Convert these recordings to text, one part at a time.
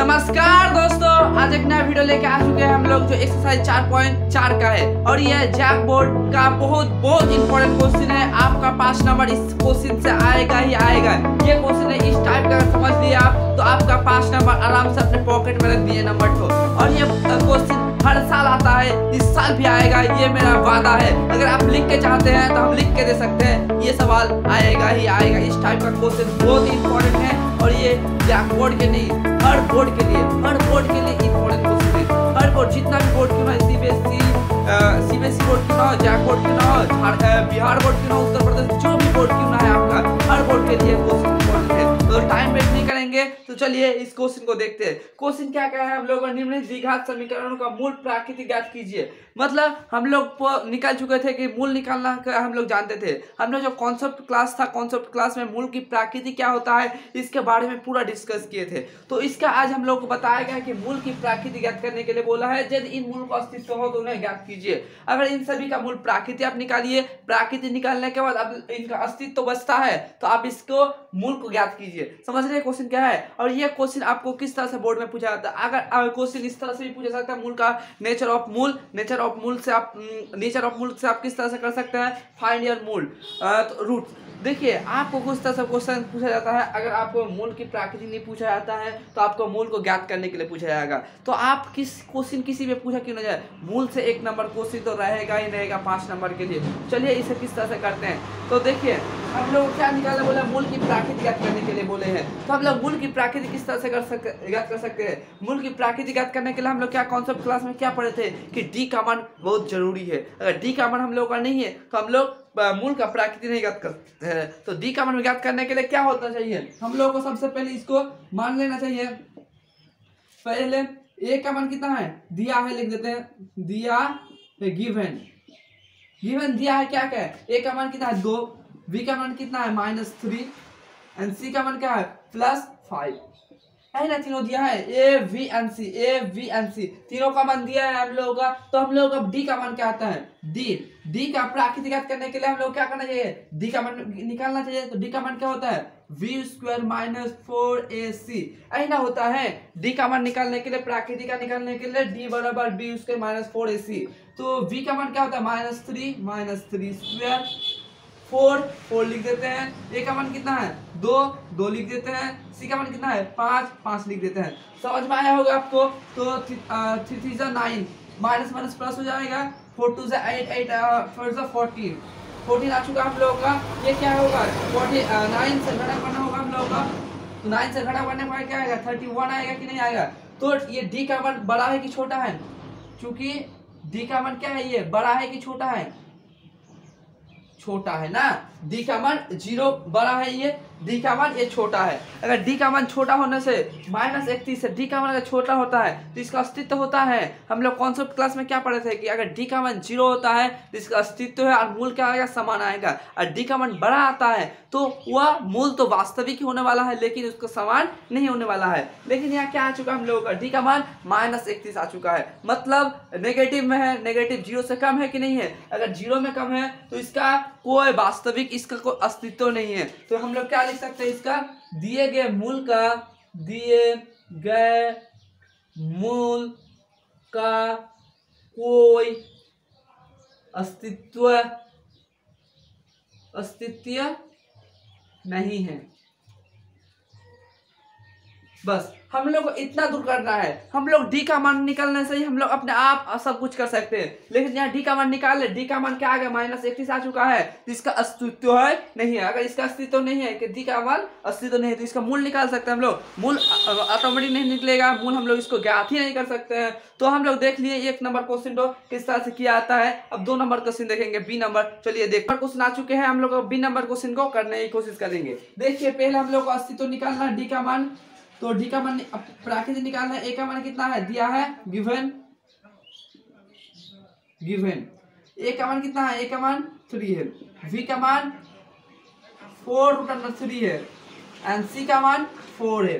नमस्कार दोस्तों, आज एक नया वीडियो लेके आ चुके हैं हम लोग जो एक्सरसाइज 4.4 का है और ये जैक बोर्ड का बहुत इंपॉर्टेंट क्वेश्चन है। आपका 5 नंबर इस क्वेश्चन से आएगा ही आएगा। ये क्वेश्चन है इस टाइप का, समझ लिया आप तो आपका 5 नंबर आराम से अपने पॉकेट में रख दिए नंबर को। और ये क्वेश्चन हर साल आता है, इस साल भी आएगा, ये मेरा वादा है। अगर आप लिख के चाहते हैं तो हम लिख के दे सकते हैं, ये सवाल आएगा ही आएगा। इस टाइप का क्वेश्चन बहुत ही इंपॉर्टेंट है और ये जैक बोर्ड के नहीं, हर बोर्ड के लिए इंपॉर्टेंट क्वेश्चन है। हर बोर्ड, जितना भी बोर्ड क्यों ना, सीबीएसई बोर्ड क्यों ना हो, जैक बोर्ड क्यों ना हो, बिहार बोर्ड क्यों ना, उत्तर प्रदेश, जो भी बोर्ड क्यों ना है आपका, हर बोर्ड के लिए क्वेश्चन इंपॉर्टेंट है। तो टाइम वेस्ट नहीं करेंगे, तो चलिए इस क्वेश्चन को देखते हैं। क्वेश्चन क्या है, हम लोग निम्नलिखित द्विघात समीकरणों का मूल प्राकृतिक ज्ञात कीजिए। मतलब हम लोग निकाल चुके थे कि मूल निकालना हम लोग जानते थे। हम लोग जो कॉन्सेप्ट क्लास था, कॉन्सेप्ट क्लास में मूल की प्राकृति क्या होता है इसके बारे में पूरा डिस्कस किए थे। तो इसका आज हम लोग को बताया गया कि मूल की प्राकृति ज्ञात करने के लिए बोला है, यदि इन मूल का अस्तित्व हो तो उन्हें ज्ञात कीजिए। अगर इन सभी का मूल प्राकृति आप निकालिए, प्राकृति निकालने के बाद अब इनका अस्तित्व बचता है तो आप इसको मूल को ज्ञात कीजिए। समझ रहे क्वेश्चन क्या है। और ये क्वेश्चन आपको किस तरह से बोर्ड में पूछा जाता है। अगर क्वेश्चन इस तरह से भी पूछा सकता है, मूल का नेचर ऑफ मूल से आप किस तरह से कर सकते हैं, फाइंड योर मूल रूट। देखिए आपको कुछ तरह से क्वेश्चन पूछा जाता है, अगर आपको मूल की प्राकृति नहीं पूछा जाता है तो आपको मूल को ज्ञात करने के लिए पूछा जाएगा। तो आप किसी में पूछा क्यों ना जाए, मूल से 1 नंबर क्वेश्चन तो रहेगा ही रहेगा 5 नंबर के लिए। चलिए इसे किस तरह से करते हैं। तो देखिए हम लोग क्या निकालने बोले, मूल की प्राकृति ज्ञात करने के लिए बोले हैं। तो हम लोग मूल की प्राकृति किस तरह से ज्ञात कर सकते हैं। मूल की प्राकृति ज्ञात करने के लिए हम लोग क्या कॉन्सेप्ट क्लास में क्या पढ़े थे कि डी का मान बहुत जरूरी है। अगर डी का मान हम लोग का नहीं है तो हम लोग मूल का प्राकृति नहीं ज्ञात करते हैं। तो डी का मान ज्ञात करने के लिए क्या होना चाहिए, हम लोगों को सबसे पहले इसको मान लेना चाहिए। पहले ए का मान कितना है, दिया है, लिख देते हैं, दिया है, गिवन दिया है, क्या क्या है, ए का मान कितना है 2, बी का मान कितना है -3 एंड सी का मान क्या है +5 है ना। तीनों दिया है, ए वी एंड सी तीनों का मान दिया है हम लोगों का। तो हम लोग अब डी का मान क्या आता है, डी का प्राकृतिक ज्ञात करने के लिए हम लोग क्या करना चाहिए, डी का मान निकालना चाहिए। तो डी का मान क्या होता है v² - 4ac ऐसा होता है। डी का मान निकालने के लिए, प्राकृतिक का निकालने के लिए डी बराबर v² - 4ac। तो v का मान क्या होता है -3 4 लिख देते हैं। ए का मान कितना है 2 लिख देते हैं। सी का मान कितना है 5 लिख देते हैं। समझ में आया होगा आपको। तो 3 × 9 माइनस प्लस हो जाएगा, 4 × 8 4 × 14 आ चुका हम लोगों का। ये क्या होगा 9 से घटा करना होगा हम लोगों का। तो 9 से घटा करने पर क्या आएगा 31 आएगा कि नहीं आएगा। तो ये डी का मान बड़ा है कि छोटा है, क्योंकि डी का मान क्या है, ये बड़ा है कि छोटा है, छोटा है ना। डी का मान 0 बड़ा है, ये डी का मान ये छोटा है। अगर डी का मान छोटा होने से -31 है, डी का मान अगर छोटा होता है तो इसका अस्तित्व होता है। हम लोग कॉन्सेप्ट क्लास में क्या पढ़े थे कि अगर डी का मान 0 होता है तो इसका अस्तित्व है और मूल क्या आएगा, समान आएगा। और डी का मान बड़ा आता है तो वह मूल तो वास्तविक ही होने वाला है लेकिन उसका समान नहीं होने वाला है। लेकिन यहाँ क्या आ चुका हम लोगों का, डी का मान -31 आ चुका है, मतलब नेगेटिव में है। नेगेटिव 0 से कम है कि नहीं है। अगर 0 में कम है तो इसका कोई वास्तविक, इसका कोई अस्तित्व नहीं है। तो हम लोग क्या लिख सकते हैं, इसका दिए गए मूल का कोई अस्तित्व नहीं है। बस हम लोग को इतना दूर करना है। हम लोग डी का मान निकालने से ही हम लोग अपने आप सब कुछ कर सकते हैं। लेकिन यहाँ डी का मान निकाल ले, डी का मान क्या आ गया -31 आ चुका है, तो इसका अस्तित्व है नहीं है। अगर इसका अस्तित्व नहीं है कि डी का मान अस्तित्व नहीं है तो इसका मूल निकाल सकते हैं हम लोग। मूल ऑटोमेटिक नहीं निकलेगा, मूल हम लोग इसको ज्ञात ही नहीं कर सकते हैं। तो हम लोग देख लिए 1 नंबर क्वेश्चन तो किस तरह से किया आता है। अब 2 नंबर क्वेश्चन देखेंगे, बी नंबर। चलिए देख क्वेश्चन आ चुके हैं, हम लोग बी नंबर क्वेश्चन को करने की कोशिश करेंगे। देखिए पहले हम लोग को अस्तित्व निकालना है, डी का मान। तो डी का मान प्राकृतिक निकालना है। ए का मान कितना है, दिया है, गिवन। ए का मान कितना है, ए का मान 3 है, वी का मान 4√3 है एंड सी का मान 4 है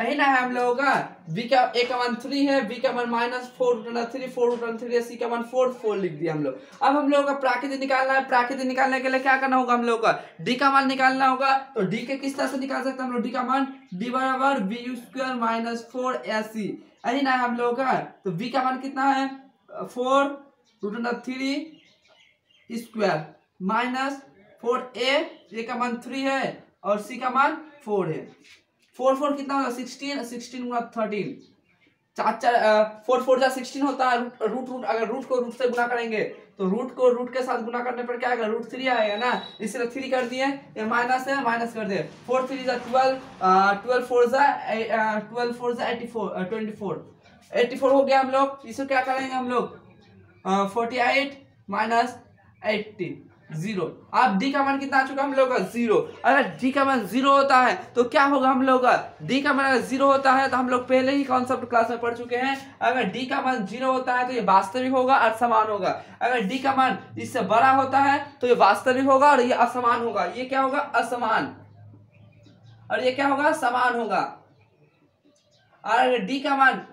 यही ना है हम लोगों का। b का a का मान 3 है, b का मान -4√3, 4√3, c का मान 4 लिख दिया हम लोग। अब हम लोगों का प्राकृत निकालना है। प्राकृत निकालने के लिए क्या करना होगा हम लोगों का, d का मान निकालना होगा। तो d के किस तरह से निकाल सकते हैं हम लोग, d का मान d बराबर b² - 4ac, यही ना है हम लोगों का। तो b का मान कितना है 4√3² -4a का मान 3 है और c का मान 4 है। 4 कितना होगा 16, 16 गुना 13, 4 16 होता है। रूट अगर रूट को रूट से गुना करेंगे तो रूट को रूट के साथ गुना करने पर क्या आएगा, √3 आएगा ना, इसलिए 3 कर दिए, ये माइनस है माइनस कर दिए। 4 3 12, 12 4 24, 84 हो गया हम लोग। इसको क्या करेंगे हम लोग 48 - 80 0। अब d का मान कितना आ चुका हम लोग का 0। अगर d का मान 0 होता है तो क्या होगा हम लोग का, d का मान अगर 0 होता है तो हम लोग पहले ही कॉन्सेप्ट क्लास में पढ़ चुके हैं। अगर d का मान 0 होता है तो ये वास्तविक होगा और समान होगा। अगर d का मान इससे बड़ा होता है तो ये वास्तविक होगा और ये असमान होगा। ये क्या होगा असमान, और ये क्या होगा समान होगा। और अगर d का मान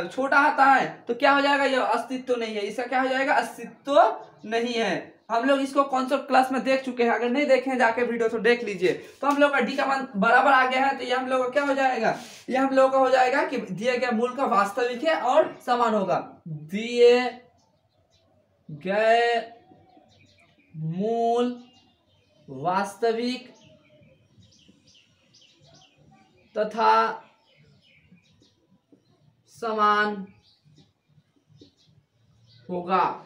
छोटा आता है तो क्या हो जाएगा, ये अस्तित्व नहीं है, इसका क्या हो जाएगा अस्तित्व नहीं है। हम लोग इसको कॉन्सेप्ट क्लास में देख चुके हैं, अगर नहीं देखे जाके वीडियो तो देख लीजिए। तो हम लोग का डी का मान बराबर आ गया है, तो ये हम लोग का क्या हो जाएगा, ये हम लोग का हो जाएगा कि दिए गए मूल का वास्तविक है और समान होगा। दिए गए मूल वास्तविक तथा समान होगा।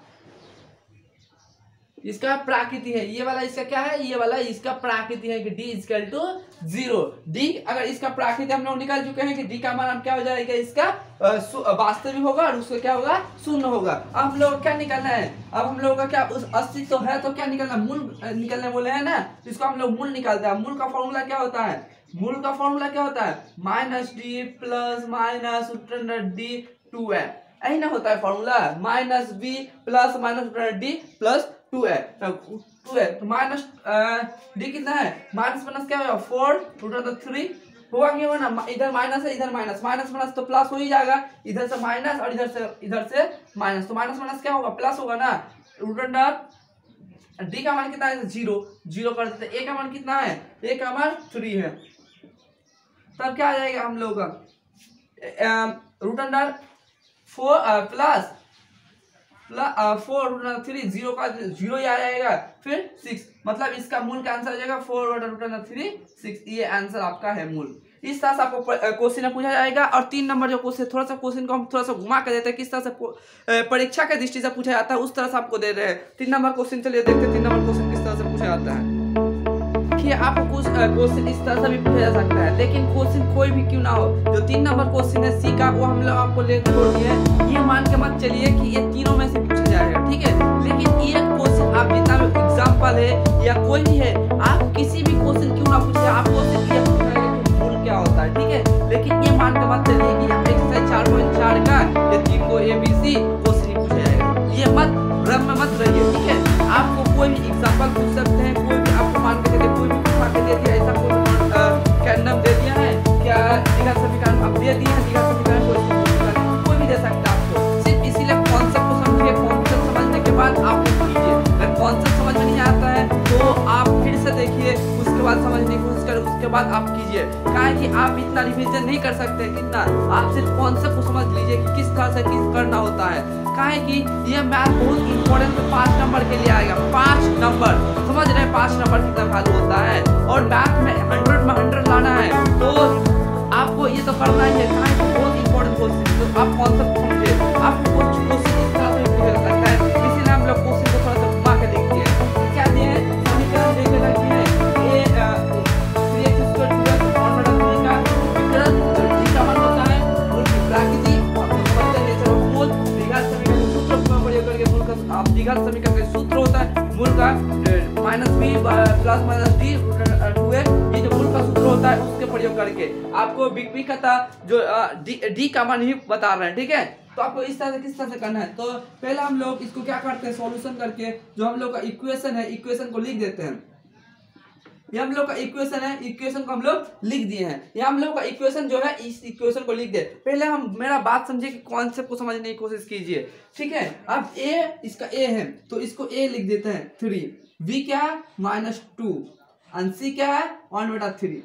इसका प्राकृति है, ये वाला इसका क्या है, ये वाला इसका प्राकृति है कि d = 0। d अगर इसका प्राकृति हम लोग निकाल चुके हैं कि d का मान हम क्या हो जाएगा, इसका वास्तविक होगा और उसका क्या होगा शून्य होगा। अब हम लोग क्या निकालना है, अब हम लोग का क्या उस अस्तित्व है तो क्या निकालना, मूल निकलने बोले हैं ना, इसको हम लोग मूल निकालते हैं। मूल का फॉर्मूला क्या होता है, मूल का फॉर्मूला क्या होता है -d + -d2 है, यही ना होता है फॉर्मूला, -b + -d +2 है, 2 है तो माइनस डी कितना है, माइनस क्या होगा 4√3 होगा क्या होगा ना, इधर माइनस है इधर माइनस, माइनस तो प्लस हो ही जाएगा, इधर से माइनस और इधर से माइनस, तो माइनस क्या होगा प्लस होगा ना। डी का मान कितना है 0 कर देते, ए का मान कितना है, ए का मान 3 है, तब क्या आ जाएगा हम लोग का √4 प्लस 4√3 0 का 0 ही आ जाएगा, फिर 6, मतलब इसका मूल का आंसर आ जाएगा 4√3 6, ये आंसर आपका है मूल। इस तरह से आपको क्वेश्चन में पूछा जाएगा। और 3 नंबर जो क्वेश्चन, थोड़ा सा क्वेश्चन को हम थोड़ा सा घुमा कर देते हैं, किस तरह से परीक्षा के दृष्टि से पूछा जाता है उस तरह से आपको दे रहे हैं। 3 नंबर क्वेश्चन चलिए देखते हैं 3 नंबर क्वेश्चन किस तरह से पूछा जाता है। आपको कुछ क्वेश्चन इस तरह से भी पूछा जा सकता है, लेकिन क्वेश्चन कोई भी क्यों ना हो, जो 3 नंबर क्वेश्चन है सी का वो हम लोग आपको ले छोड़ दिए, ये मान के मत चलिए कि ये तीनों में से पूछा जाएगा, ठीक है। लेकिन ये क्वेश्चन आप जितना भी एग्जाम्पल है या कोई भी है, आप किसी भी क्वेश्चन क्यों ना पूछे, आपको सिर्फ ये पूछना है कि मूल क्या होता है, ठीक है। लेकिन ये मान के मत चलिए कि एक्सरसाइज 4.4 का ये 3 को ABC क्वेश्चन ही पूछा जाएगा, ये मत भ्रम में मत रहिए, ठीक है। आपको कोई भी एग्जाम्पल पूछ सकते हैं, कोई भी आपको मान के चलिए कोई भी उठा के दे दिया, ऐसा कोई कैंडम दे दिया है क्या, द्विघात समीकरण अब दे दिए हैं, द्विघात समीकरण कोई भी दे सकता है आपको, सिर्फ इसीलिए कॉन्सेप्ट को समझिए, कॉन्सेप्ट समझने के बाद आप कीजिए। अगर कॉन्सेप्ट समझ में नहीं आता है तो आप फिर से देखिए, उसके बाद समझने की कोशिश करें, उसके बाद आप कीजिए। कहा कि आप इतना रिवीजन नहीं कर सकते, कितना आप सिर्फ कॉन्सेप्ट को समझ लीजिए कि किस तरह से किस करना होता है। कहा है कि ये मैथ बहुत इंपॉर्टेंट 5 नंबर के लिए आएगा, 5 नंबर, समझ रहे हैं 5 नंबर कितना वैल्यू होता है, और मैथ में 100 में 100 लाना है तो आपको ये तो करना ही है। कहा है कि बहुत इंपॉर्टेंट क्वेश्चन, तो आप कॉन्सेप्ट समझिए, आपको कुछ क्वेश्चन इस तरह से पूछा जा सकता है, इसीलिए हम लोग क्वेश्चन को थोड़ा सा घुमा के देखिए। क्या दिए हैं समीकरण देखे रखिए, आप द्विघात समीकरण का सूत्र होता है मूल का -b + -d2 ये जो मूल का सूत्र होता है उसके प्रयोग करके आपको विकता जो d का मान ही बता रहे हैं, ठीक है। तो आपको इस तरह से किस तरह से करना है, तो पहले हम लोग इसको क्या करते हैं सॉल्यूशन करके, जो हम लोग का इक्वेशन है इक्वेशन को लिख देते हैं। ये हम लोग का इक्वेशन है, इक्वेशन को हम लोग लिख दिए हैं। ये हम लोग का इक्वेशन जो है, इस इक्वेशन को लिख दे। पहले हम मेरा बात समझे कि कॉन्सेप्ट को समझने की कोशिश कीजिए, ठीक है। अब ए, इसका ए है तो इसको ए लिख देते हैं 3, v क्या है -2 और c क्या है 1/3,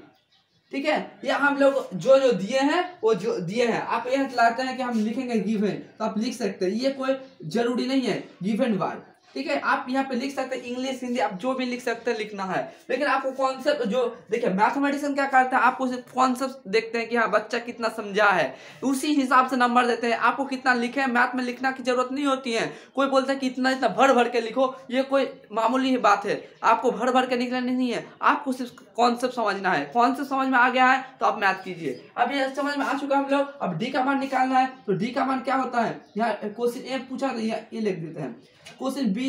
ठीक है। ये हम लोग जो दिए हैं वो जो दिए हैं, आप यह चाहते हैं कि हम लिखेंगे गिवन तो आप लिख सकते हैं, ये कोई जरूरी नहीं है गिवन बाय, ठीक है। आप यहाँ पे लिख सकते हैं इंग्लिश हिंदी, आप जो भी लिख सकते हैं लिखना है, लेकिन आपको कॉन्सेप्ट जो देखिए मैथमेटिशियन क्या करता है, आपको सिर्फ कॉन्सेप्ट देखते हैं कि हाँ बच्चा कितना समझा है, उसी हिसाब से नंबर देते हैं। आपको कितना लिखे, मैथ में लिखना की जरूरत नहीं होती है। कोई बोलता है कि इतना इतना भर भर के लिखो, ये कोई मामूली बात है, आपको भर भर के लिखना नहीं है, आपको सिर्फ कॉन्सेप्ट समझना है। कॉन्सेप्ट समझ में आ गया है तो आप मैथ कीजिए। अब ये समझ में आ चुका है हम लोग, अब डी का मान निकालना है। तो डी का मान क्या होता है, यहाँ क्वेश्चन ए पूछा तो ये लिख देते हैं, क्वेश्चन b² -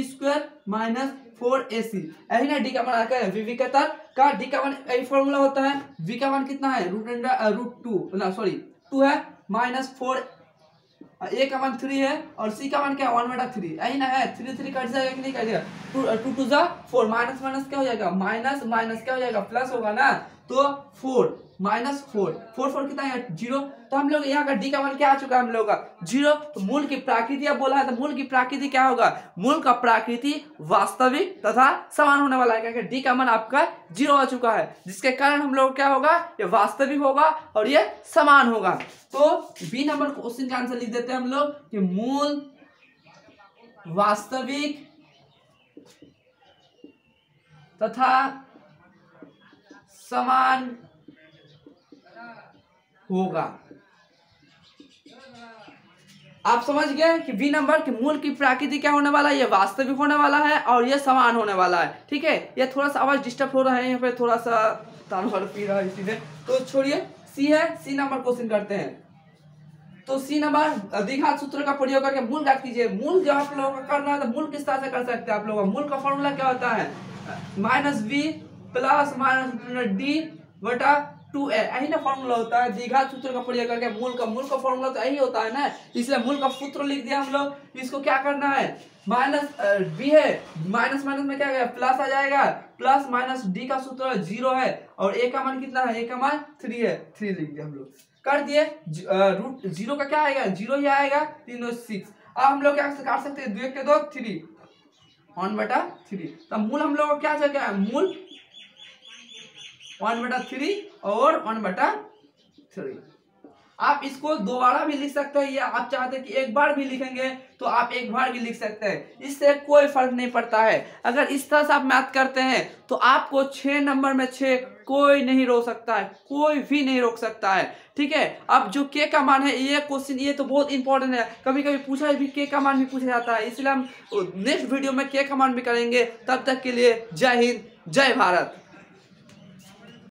4ac, यही ना डी का मान आता है। वी का डी का मान यही फॉर्मूला होता है। v का मान कितना है √2 है -4, a का मान 3 है और c का मान क्या है 1/3, यही ना है। 3 3 कट जाएगा कि नहीं कट जाएगा, 2 2 जा 4, माइनस माइनस क्या हो जाएगा, माइनस माइनस क्या हो जाएगा, प्लस होगा ना। तो 4 -4 4 कितना है 0। तो हम लोग यहाँ का डी का मान क्या आ चुका है हम लोग का 0। तो मूल की प्राकृति अब बोला है, तो मूल की प्राकृति क्या होगा, मूल का प्राकृति वास्तविक तथा समान होने वाला है, क्योंकि डी का मान आपका 0 आ चुका है, जिसके कारण हम लोग क्या होगा, ये वास्तविक होगा और ये समान होगा। तो बी नंबर क्वेश्चन का आंसर लिख देते हैं हम लोग कि मूल वास्तविक तथा समान होगा। आप समझ गए कि बी नंबर के मूल की प्रकृति क्या होने वाला है, ये वास्तविक होने वाला है और ये समान होने वाला है, ठीक है। ये थोड़ा सा आवाज डिस्टर्ब हो रहा है, यहाँ पे थोड़ा सा तानवर पी रहा है इसीलिए, तो छोड़िए। सी है, सी नंबर क्वेश्चन करते हैं। तो सी नंबर द्विघात सूत्र का प्रयोग करके मूल ज्ञात कीजिए। मूल जो आप लोगों का करना है तो मूल किस तरह से कर सकते हैं आप लोग, मूल का फॉर्मूला क्या होता है, -v + -d/2a, यही ना फॉर्मूला होता है। द्विघात सूत्र का प्रयोग करके मूल का फॉर्मूला तो यही होता है ना, इसलिए मूल का सूत्र लिख दिया हम लोग। इसको क्या करना है, b है, माइनस माइनस में क्या गया प्लस आ जाएगा, प्लस माइनस d का सूत्र 0 है और a का मान कितना है, a का मान 3 है, 3 लिख दिया हम लोग, कर दिए। √0 का क्या आएगा, 0 ही आएगा, 3 और 6। अब हम लोग क्या काट सकते हैं, 2 के 2 3, 1/3। तो मूल हम लोग को क्या चाहिए, मूल 1/3 और 1/3। आप इसको दोबारा भी लिख सकते हैं, या आप चाहते हैं कि एक बार भी लिखेंगे तो आप एक बार भी लिख सकते हैं, इससे कोई फर्क नहीं पड़ता है। अगर इस तरह से आप मैथ करते हैं तो आपको 6 नंबर में 6 कोई नहीं रोक सकता है, कोई भी नहीं रोक सकता है, ठीक है। अब जो के का मान है, ये क्वेश्चन ये तो बहुत इंपॉर्टेंट है, कभी कभी पूछा भी के का मान भी पूछा जाता है, इसलिए हम नेक्स्ट वीडियो में के का मान भी करेंगे। तब तक के लिए जय हिंद, जय भारत।